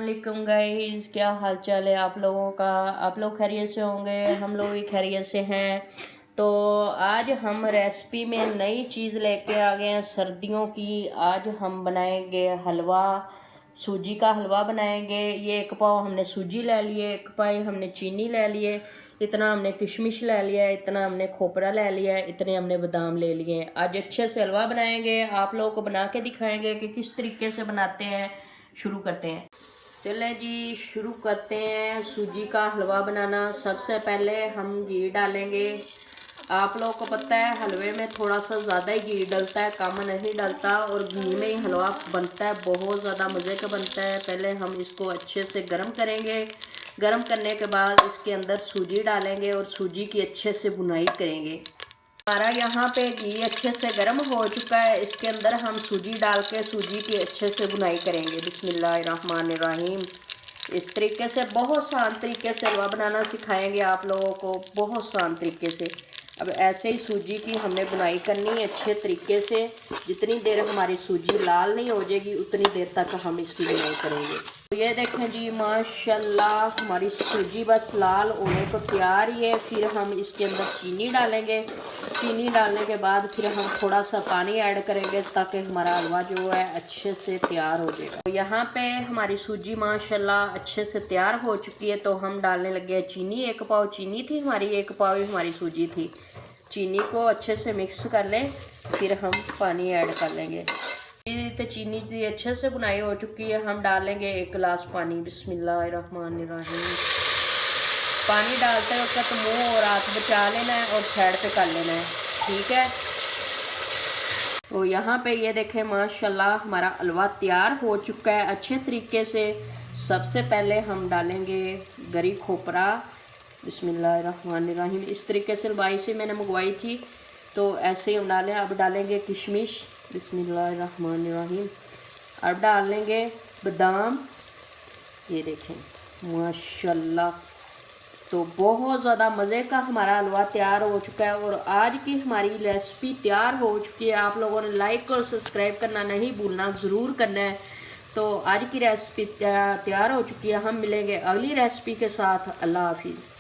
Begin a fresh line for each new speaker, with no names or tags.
वालेकुम गाइस, क्या हाल चाल है आप लोगों का। आप लोग खैरियत से होंगे, हम लोग भी खैरियत से हैं। तो आज हम रेसिपी में नई चीज़ लेके आ गए हैं सर्दियों की। आज हम बनाएंगे हलवा, सूजी का हलवा बनाएंगे। ये 1 पाव हमने सूजी ले लिए, 1 पाव हमने चीनी ले लिए, इतना हमने किशमिश ले लिया है, इतना हमने खोपरा ले लिया है, इतने हमने बादाम ले लिए हैं। आज अच्छे से हलवा बनाएंगे, आप लोगों को बना के दिखाएंगे कि किस तरीके से बनाते हैं। शुरू करते हैं। चलें जी, शुरू करते हैं सूजी का हलवा बनाना। सबसे पहले हम घी डालेंगे। आप लोगों को पता है हलवे में थोड़ा सा ज़्यादा ही घी डलता है, कम नहीं डलता, और घी में ही हलवा बनता है, बहुत ज़्यादा मज़े का बनता है। पहले हम इसको अच्छे से गर्म करेंगे। गर्म करने के बाद इसके अंदर सूजी डालेंगे और सूजी की अच्छे से बुनाई करेंगे। हमारा यहाँ पे घी अच्छे से गर्म हो चुका है, इसके अंदर हम सूजी डाल के सूजी की अच्छे से बुनाई करेंगे। बिस्मिल्लाहिर्रहमानिर्रहीम। इस तरीके से बहुत आसान तरीके से हलवा बनाना सिखाएंगे आप लोगों को, बहुत आसान तरीके से। अब ऐसे ही सूजी की हमने बुनाई करनी है अच्छे तरीके से। जितनी देर हमारी सूजी लाल नहीं हो जाएगी उतनी देर तक हम इसकी बुनाई करेंगे। तो ये देखें जी, माशाल्लाह हमारी सूजी बस लाल होने को तैयार ही है। फिर हम इसके अंदर चीनी डालेंगे। चीनी डालने के बाद फिर हम थोड़ा सा पानी ऐड करेंगे ताकि हमारा हलवा जो है अच्छे से तैयार हो जाएगा। तो यहाँ पे हमारी सूजी माशाल्लाह अच्छे से तैयार हो चुकी है। तो हम डालने लगे हैं चीनी। 1 पाव चीनी थी हमारी, 1 पाव ही हमारी सूजी थी। चीनी को अच्छे से मिक्स कर लें, फिर हम पानी ऐड कर लेंगे। तो चीनी जी अच्छे से बुनाई हो चुकी है। हम डालेंगे 1 गिलास पानी। बिस्मिल्लाहिर्रहमानिर्रहीम। पानी डालते वक्त मुंह और हाथ बचा लेना है और साइड पे कर लेना है, ठीक है। तो यहाँ पे ये देखें माशाल्लाह हमारा हलवा तैयार हो चुका है अच्छे तरीके से। सबसे पहले हम डालेंगे गरी खोपरा। बिस्मिल्लाहिर्रहमानिर्रहीम। इस तरीके से हलवाई से मैंने मंगवाई थी, तो ऐसे ही हम डालें। अब डालेंगे किशमिश। बिस्मिल्लाहिर्रहमानिर्रहीम। अब डालेंगे बादाम। ये देखें माशाल्लाह, तो बहुत ज़्यादा मज़े का हमारा हलवा तैयार हो चुका है। और आज की हमारी रेसिपी तैयार हो चुकी है। आप लोगों ने लाइक और सब्सक्राइब करना नहीं भूलना, ज़रूर करना है। तो आज की रेसिपी तैयार हो चुकी है। हम मिलेंगे अगली रेसिपी के साथ। अल्लाह हाफिज़।